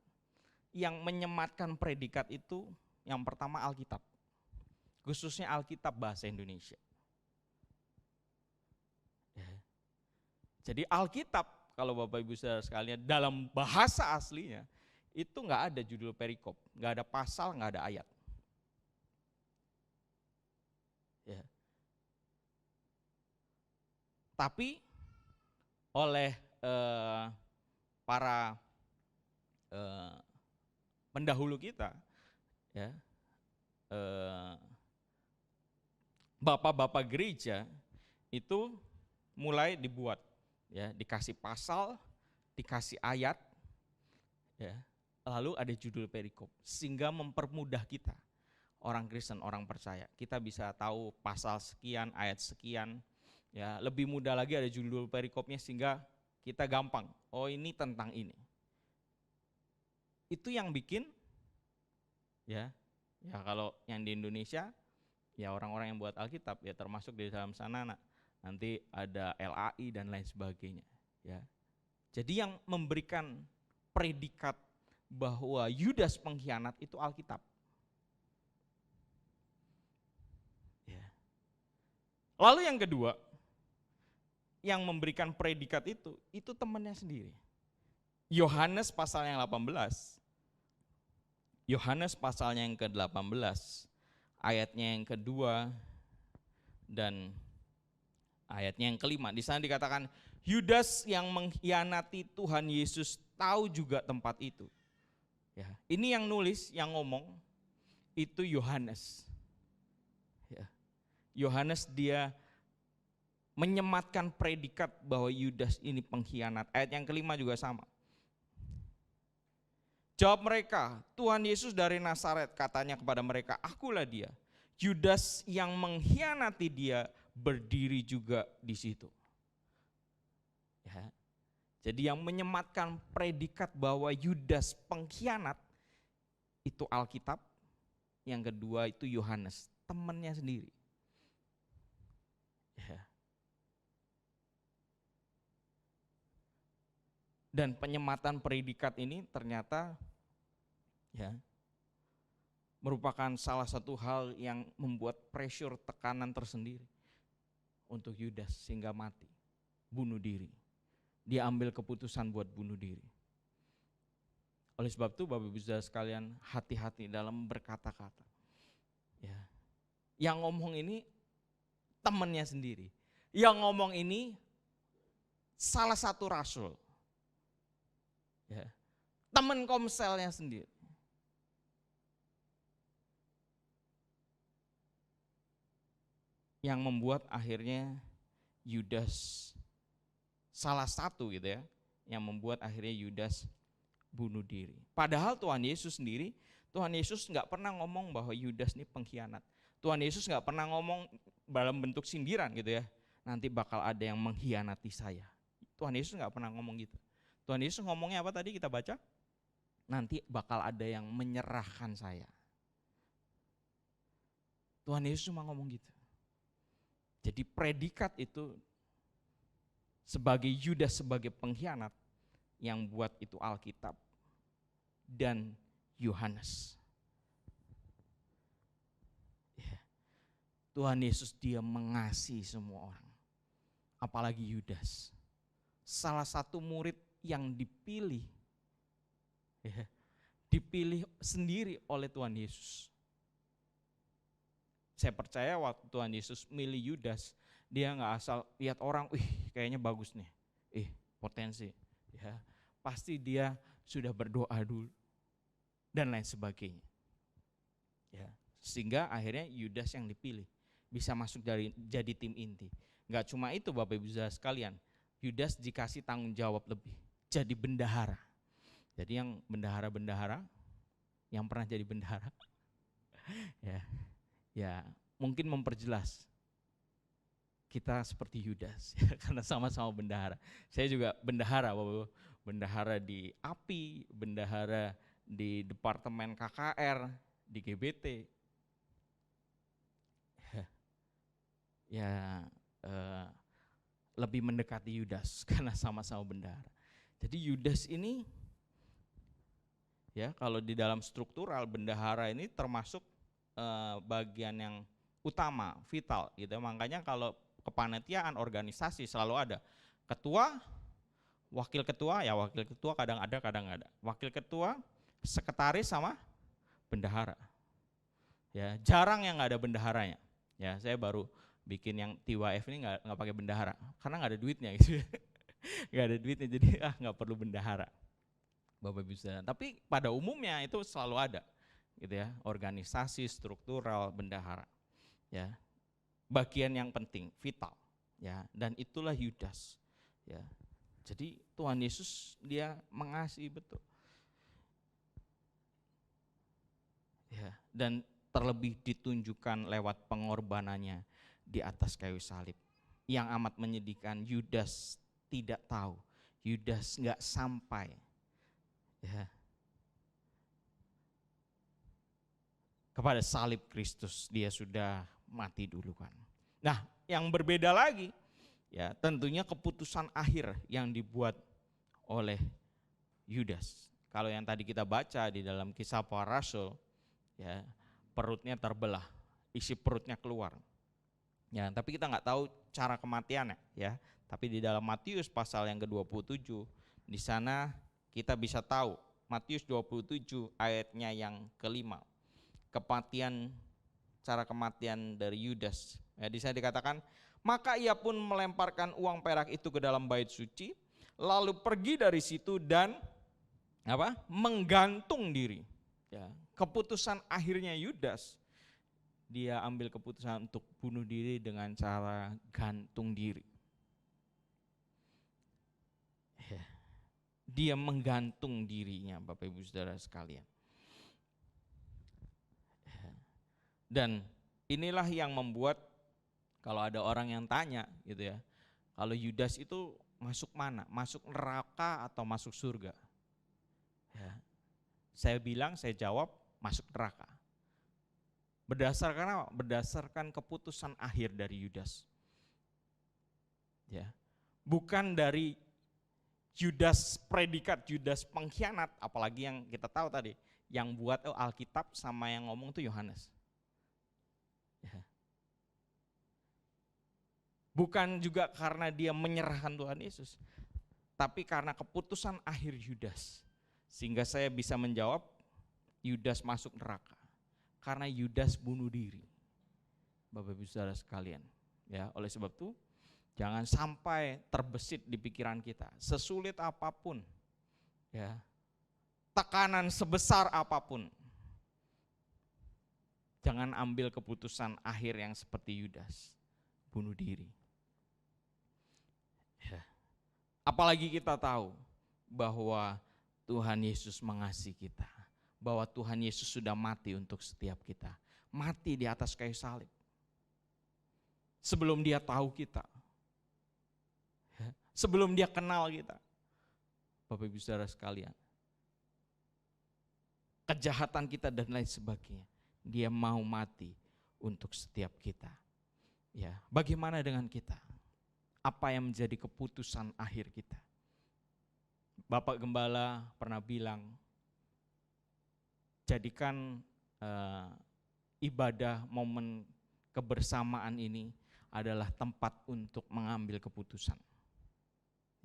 yang menyematkan predikat itu yang pertama Alkitab, khususnya Alkitab bahasa Indonesia. Ya. Jadi Alkitab, kalau Bapak Ibu Saudara sekalian, dalam bahasa aslinya itu nggak ada judul perikop, nggak ada pasal, nggak ada ayat. Ya. Tapi oleh para pendahulu kita, ya, bapak-bapak gereja itu mulai dibuat, ya, dikasih pasal, dikasih ayat, ya, lalu ada judul perikop, sehingga mempermudah kita, orang Kristen, orang percaya, kita bisa tahu pasal sekian, ayat sekian, ya, lebih mudah lagi ada judul perikopnya sehingga kita gampang, oh ini tentang ini. Itu yang bikin, ya kalau yang di Indonesia, ya orang-orang yang buat Alkitab, ya termasuk di dalam sana nanti ada LAI dan lain sebagainya, ya. Jadi yang memberikan predikat bahwa Yudas pengkhianat itu Alkitab. Ya. Lalu yang kedua, yang memberikan predikat itu temannya sendiri. Yohanes pasal yang 18. Yohanes pasalnya yang ke-18, ayatnya yang kedua dan ayatnya yang kelima. Di sana dikatakan Yudas yang mengkhianati Tuhan Yesus tahu juga tempat itu. Ya, ini yang nulis, yang ngomong itu Yohanes. Ya. Yohanes dia menyematkan predikat bahwa Yudas ini pengkhianat. Ayat yang kelima juga sama. Jawab mereka, Tuhan Yesus dari Nazaret, katanya kepada mereka, akulah dia. Yudas yang mengkhianati dia berdiri juga di situ. Ya. Jadi yang menyematkan predikat bahwa Yudas pengkhianat itu Alkitab, yang kedua itu Yohanes, temannya sendiri. Ya. Dan penyematan predikat ini ternyata, ya, merupakan salah satu hal yang membuat pressure, tekanan tersendiri untuk Yudas sehingga mati, bunuh diri. Dia ambil keputusan buat bunuh diri. Oleh sebab itu Bapak Ibu Saudara sekalian, hati-hati dalam berkata-kata. Ya. Yang ngomong ini temannya sendiri. Yang ngomong ini salah satu rasul. Ya. Teman komselnya sendiri. yang membuat akhirnya Yudas salah satu gitu ya, yang membuat akhirnya Yudas bunuh diri. Padahal Tuhan Yesus sendiri, Tuhan Yesus nggak pernah ngomong bahwa Yudas ini pengkhianat. Tuhan Yesus nggak pernah ngomong dalam bentuk sindiran gitu ya, nanti bakal ada yang mengkhianati saya. Tuhan Yesus nggak pernah ngomong gitu. Tuhan Yesus ngomongnya apa tadi kita baca? Nanti bakal ada yang menyerahkan saya. Tuhan Yesus cuma ngomong gitu. Jadi predikat itu sebagai Yudas sebagai pengkhianat yang buat itu Alkitab dan Yohanes. Ya. Tuhan Yesus dia mengasihi semua orang. Apalagi Yudas. Salah satu murid yang dipilih. Ya, dipilih sendiri oleh Tuhan Yesus. Saya percaya waktu Tuhan Yesus milih Yudas, dia nggak asal lihat orang, kayaknya bagus nih, potensi, ya pasti dia sudah berdoa dulu dan lain sebagainya, ya sehingga akhirnya Yudas yang dipilih bisa masuk jadi tim inti. Nggak cuma itu Bapak Ibu Saudara sekalian, Yudas dikasih tanggung jawab lebih, jadi bendahara. Jadi yang bendahara-bendahara, yang pernah jadi bendahara, ya mungkin memperjelas kita seperti Yudas karena sama-sama bendahara. Saya juga bendahara, Bapak, bendahara di API, bendahara di Departemen KKR, di GBT. Lebih mendekati Yudas karena sama-sama bendahara. Jadi Yudas ini, ya kalau di dalam struktural bendahara ini termasuk bagian yang utama, vital gitu. Makanya kalau kepanitiaan organisasi selalu ada ketua, wakil ketua, ya wakil ketua kadang ada, kadang enggak ada. Wakil ketua, sekretaris sama bendahara. Ya, jarang yang enggak ada bendaharanya. Ya, saya baru bikin yang TYF ini enggak pakai bendahara karena enggak ada duitnya gitu. Enggak ada duitnya jadi enggak perlu bendahara. Bapak Ibu Saudara. Tapi pada umumnya itu selalu ada. Gitu ya, organisasi struktural bendahara, ya bagian yang penting, vital, ya dan itulah Yudas, ya. Jadi Tuhan Yesus dia mengasihi betul, ya dan terlebih ditunjukkan lewat pengorbanannya di atas kayu salib. Yang amat menyedihkan, Yudas tidak tahu, Yudas nggak sampai, ya. Kepada salib Kristus, dia sudah mati duluan. Nah, yang berbeda lagi, ya tentunya keputusan akhir yang dibuat oleh Yudas. Kalau yang tadi kita baca di dalam Kisah Para Rasul, ya perutnya terbelah, isi perutnya keluar. Ya, tapi kita nggak tahu cara kematiannya, ya. Tapi di dalam Matius pasal yang ke-27, di sana kita bisa tahu Matius 27 ayatnya yang ke-5. Cara kematian dari Yudas. Ya, di sana dikatakan, maka ia pun melemparkan uang perak itu ke dalam bait suci, lalu pergi dari situ dan menggantung diri. Ya, keputusan akhirnya Yudas, dia ambil keputusan untuk bunuh diri dengan cara gantung diri. Ya, dia menggantung dirinya, Bapak Ibu Saudara sekalian. Dan inilah yang membuat kalau ada orang yang tanya gitu ya, kalau Yudas itu masuk mana? Masuk neraka atau masuk surga? Ya, saya jawab masuk neraka. Berdasarkan apa? Berdasarkan keputusan akhir dari Yudas. Ya, bukan dari Yudas predikat, Yudas pengkhianat, apalagi yang kita tahu tadi, yang buat Alkitab sama yang ngomong itu Yohanes. Ya. Bukan juga karena dia menyerahkan Tuhan Yesus, tapi karena keputusan akhir Yudas. Sehingga saya bisa menjawab Yudas masuk neraka karena Yudas bunuh diri. Bapak Ibu Saudara sekalian, ya, oleh sebab itu jangan sampai terbesit di pikiran kita, sesulit apapun, ya, tekanan sebesar apapun, jangan ambil keputusan akhir yang seperti Yudas. bunuh diri. Ya. Apalagi kita tahu bahwa Tuhan Yesus mengasihi kita, bahwa Tuhan Yesus sudah mati untuk setiap kita, mati di atas kayu salib. Sebelum dia tahu kita, sebelum dia kenal kita. Bapak Ibu Saudara sekalian, kejahatan kita dan lain sebagainya, dia mau mati untuk setiap kita. Ya, bagaimana dengan kita? Apa yang menjadi keputusan akhir kita? Bapak Gembala pernah bilang, jadikan ibadah momen kebersamaan ini adalah tempat untuk mengambil keputusan.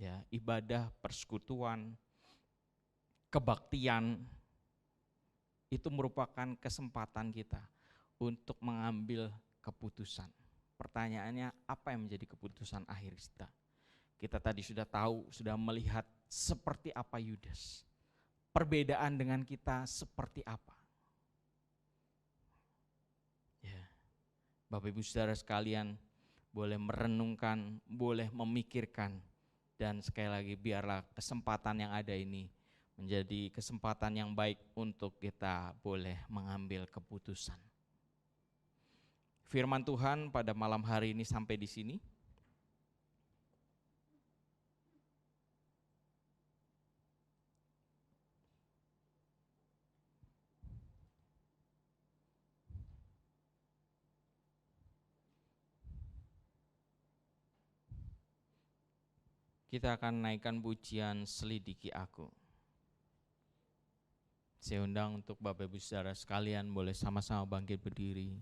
Ya, ibadah, persekutuan, kebaktian itu merupakan kesempatan kita untuk mengambil keputusan. Pertanyaannya, apa yang menjadi keputusan akhir kita? Kita tadi sudah tahu, sudah melihat seperti apa Yudas. Perbedaan dengan kita seperti apa? Ya. Bapak Ibu Saudara sekalian, boleh merenungkan, boleh memikirkan, dan sekali lagi biarlah kesempatan yang ada ini menjadi kesempatan yang baik untuk kita boleh mengambil keputusan. Firman Tuhan pada malam hari ini sampai di sini. Kita akan naikkan pujian Selidiki Aku. Saya undang untuk Bapak Ibu Saudara sekalian boleh sama-sama bangkit berdiri.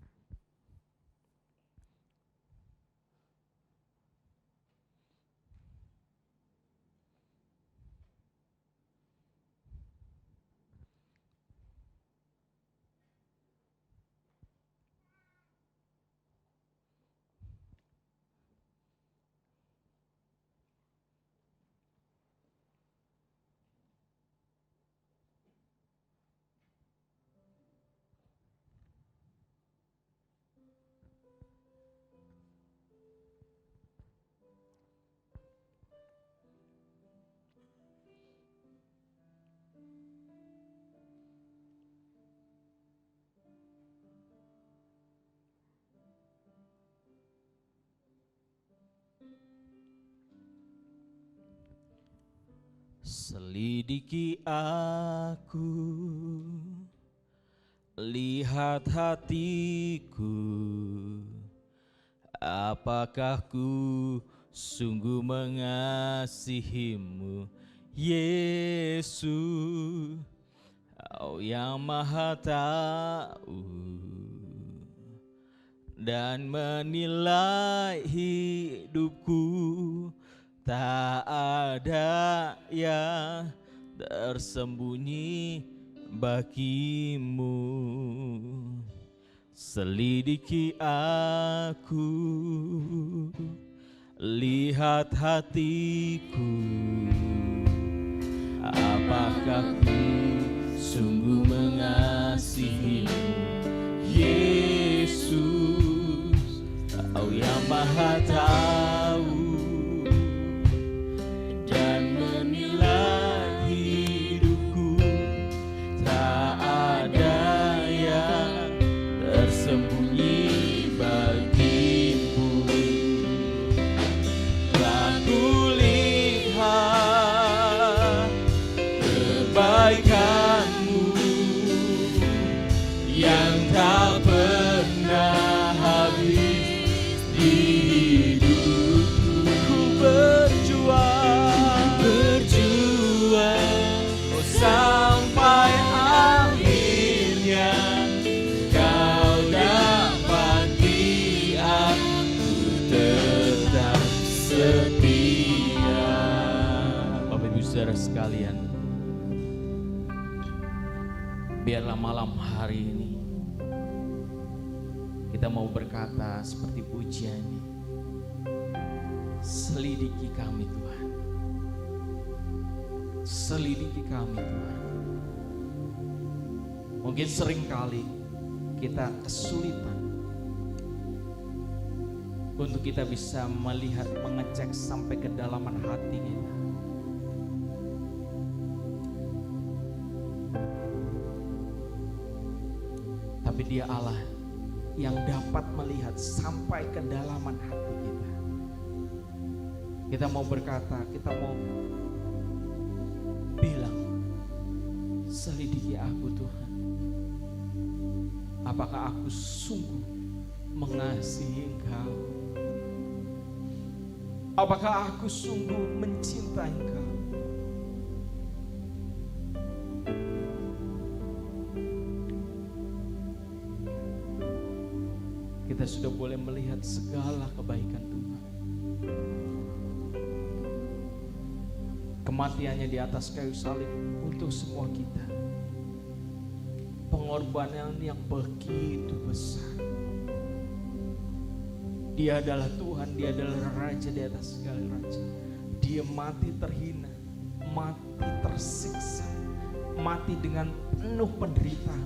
Selidiki aku, lihat hatiku, apakah ku sungguh mengasihimu, Yesus, Kau yang Maha Tahu dan menilai hidupku. Tak ada yang tersembunyi bagimu. Selidiki aku, lihat hatiku, apakah ku sungguh mengasihimu, Yesus, Kau yang Maha Tahu dan menilai hidupku. Tak ada yang tersembunyi bagimu. Telah kulihat kebaikanmu yang tak pernah habis di hidupku. Berjuang oh sampai akhirnya Kau dapati aku tetap setia. Bapak Ibu Saudara sekalian, biarlah malam hari ini kita mau berkata seperti pujian ini, selidiki kami Tuhan, selidiki kami Tuhan. Mungkin seringkali kita kesulitan untuk kita bisa melihat, mengecek sampai kedalaman hati kita. Tapi Dia Allah yang dapat melihat sampai kedalaman hati kita. Kita mau berkata, kita mau bilang, selidiki aku Tuhan. Apakah aku sungguh mengasihi Engkau? Apakah aku sungguh mencintai Engkau? Kita sudah boleh melihat segala kebaikan Tuhan. Kematiannya di atas kayu salib untuk semua kita. Pengorbanan yang begitu besar. Dia adalah Tuhan, Dia adalah Raja di atas segala raja. Dia mati terhina, mati tersiksa, mati dengan penuh penderitaan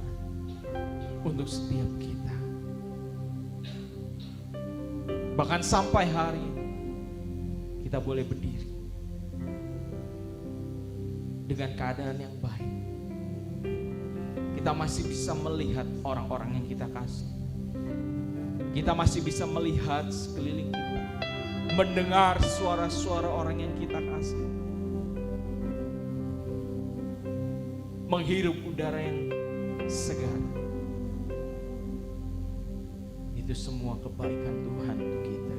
untuk setiap kita. Bahkan sampai hari ini kita boleh berdiri dengan keadaan yang baik. Kita masih bisa melihat orang-orang yang kita kasih. Kita masih bisa melihat sekeliling kita, mendengar suara-suara orang yang kita kasih, menghirup udara yang segar. Itu semua kebaikan Tuhan untuk kita.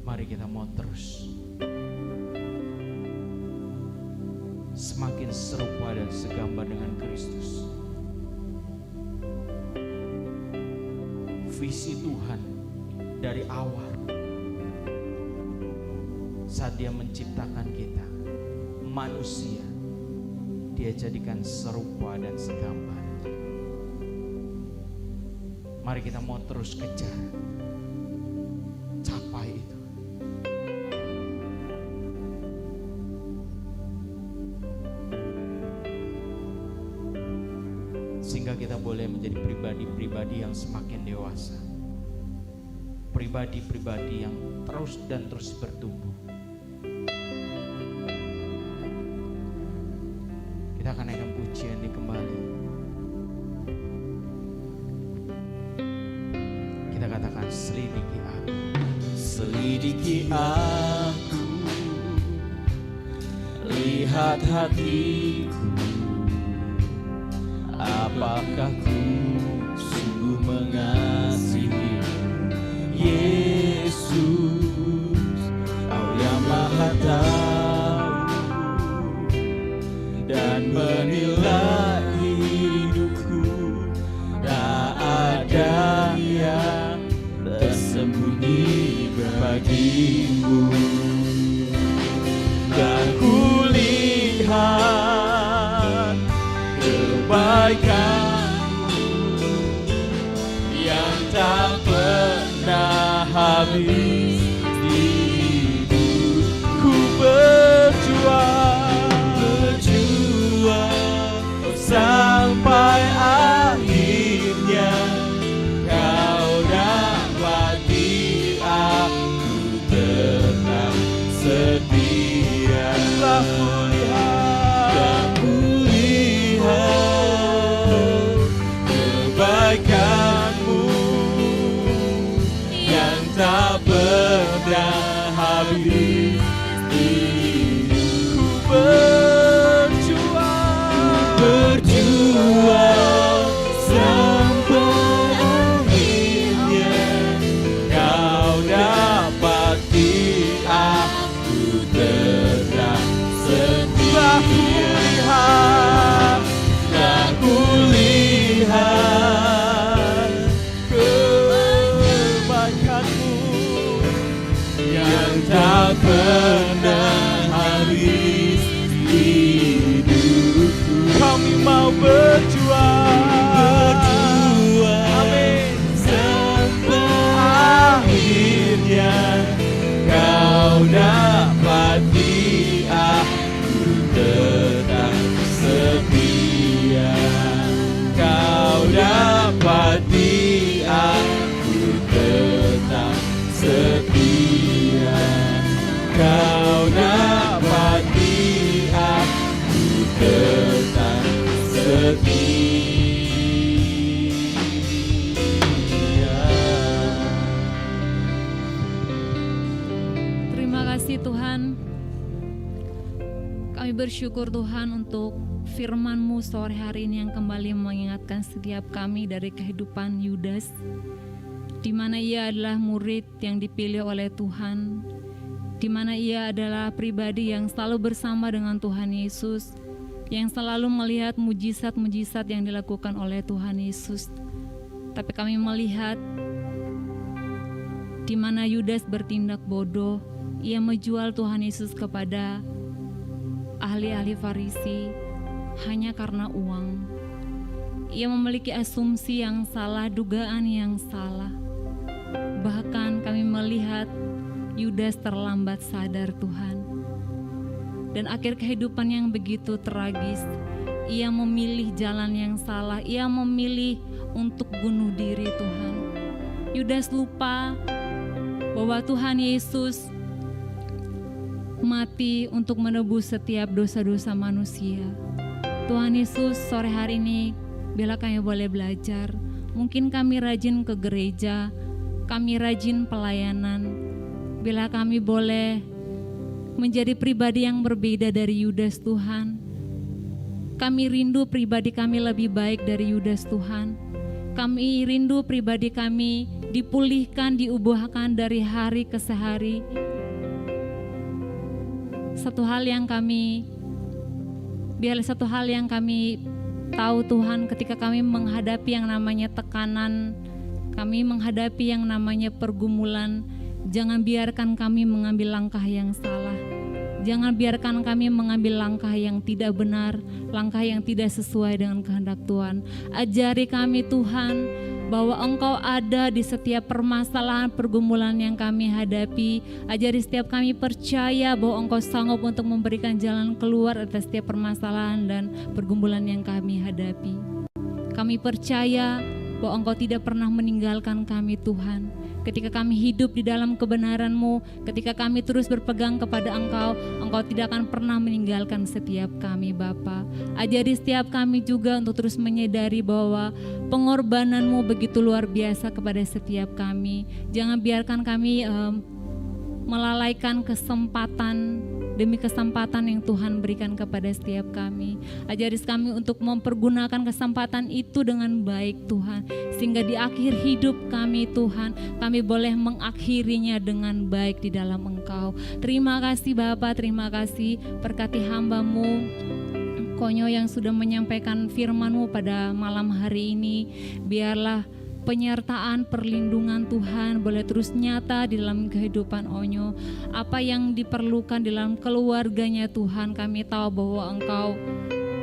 Mari kita mau terus semakin serupa dan segambar dengan Kristus. Visi Tuhan dari awal saat Dia menciptakan kita manusia, Dia jadikan serupa dan segambar. Mari kita mau terus kejar, capai itu. Sehingga kita boleh menjadi pribadi-pribadi yang semakin dewasa. Pribadi-pribadi yang terus dan terus bertumbuh. Kita akan naikkan pujian ini kembali. Kita katakan, selidiki aku. Selidiki aku, lihat hatiku. Apakah ku sungguh mengasihi Yesus, Kau yang Maha Tahu dan menilai hidupku. Tak ada yang tersembunyi bagimu. Dan ku lihat kebaikan-Mu yang tak pernah habis di hidupku. Berjuang sampai akhirnya. Kau dapati aku tetap setia. Dan ku lihat kebaikan-Mu yang tak pernah habis di hidupku. Berjuang sampai akhirnya. Kau dapati aku tetap setia. Dan ku lihat bersyukur Tuhan untuk firman-Mu sore hari ini yang kembali mengingatkan setiap kami dari kehidupan Yudas, di mana ia adalah murid yang dipilih oleh Tuhan, di mana ia adalah pribadi yang selalu bersama dengan Tuhan Yesus, yang selalu melihat mujizat-mujizat yang dilakukan oleh Tuhan Yesus. Tapi kami melihat di mana Yudas bertindak bodoh, ia menjual Tuhan Yesus kepada ahli-ahli Farisi hanya karena uang. Ia memiliki asumsi yang salah, dugaan yang salah. Bahkan kami melihat Yudas terlambat sadar Tuhan. Dan akhir kehidupan yang begitu tragis, ia memilih jalan yang salah, ia memilih untuk bunuh diri Tuhan. Yudas lupa bahwa Tuhan Yesus mati untuk menebus setiap dosa-dosa manusia. Tuhan Yesus, sore hari ini bila kami boleh belajar, mungkin kami rajin ke gereja, kami rajin pelayanan, bila kami boleh menjadi pribadi yang berbeda dari Yudas Tuhan. Kami rindu pribadi kami lebih baik dari Yudas Tuhan. Kami rindu pribadi kami dipulihkan, diubahkan dari hari ke hari. Satu hal yang kami tahu Tuhan, ketika kami menghadapi yang namanya tekanan, kami menghadapi yang namanya pergumulan, jangan biarkan kami mengambil langkah yang salah. Jangan biarkan kami mengambil langkah yang tidak benar, langkah yang tidak sesuai dengan kehendak Tuhan. Ajari kami Tuhan bahwa Engkau ada di setiap permasalahan pergumulan yang kami hadapi. Ajari setiap kami percaya bahwa Engkau sanggup untuk memberikan jalan keluar atas setiap permasalahan dan pergumulan yang kami hadapi. Kami percaya bahwa Engkau tidak pernah meninggalkan kami Tuhan. Ketika kami hidup di dalam kebenaran-Mu, ketika kami terus berpegang kepada Engkau, Engkau tidak akan pernah meninggalkan setiap kami Bapa. Ajari setiap kami juga untuk terus menyadari bahwa pengorbanan-Mu begitu luar biasa kepada setiap kami. Jangan biarkan kami melalaikan kesempatan demi kesempatan yang Tuhan berikan kepada setiap kami. Ajari kami untuk mempergunakan kesempatan itu dengan baik Tuhan, sehingga di akhir hidup kami Tuhan, kami boleh mengakhirinya dengan baik di dalam Engkau. Terima kasih Bapa, terima kasih, berkati hamba-Mu Konyo yang sudah menyampaikan firman-Mu pada malam hari ini. Biarlah penyertaan, perlindungan Tuhan boleh terus nyata di dalam kehidupan Onyo. Apa yang diperlukan di dalam keluarganya Tuhan, kami tahu bahwa Engkau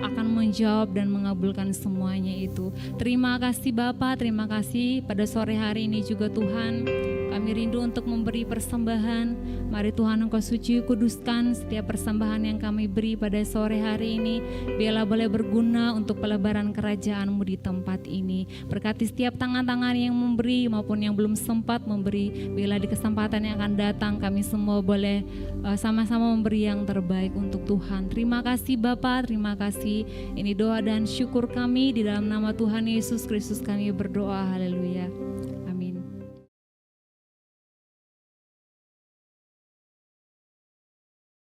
akan menjawab dan mengabulkan semuanya itu. Terima kasih Bapa, terima kasih pada sore hari ini juga Tuhan. Kami rindu untuk memberi persembahan. Mari Tuhan Engkau suci kuduskan setiap persembahan yang kami beri pada sore hari ini. Biarlah boleh berguna untuk pelebaran kerajaan-Mu di tempat ini. Berkati setiap tangan-tangan yang memberi maupun yang belum sempat memberi. Biarlah di kesempatan yang akan datang kami semua boleh sama-sama memberi yang terbaik untuk Tuhan. Terima kasih Bapa, terima kasih. Ini doa dan syukur kami di dalam nama Tuhan Yesus Kristus kami berdoa. Haleluya.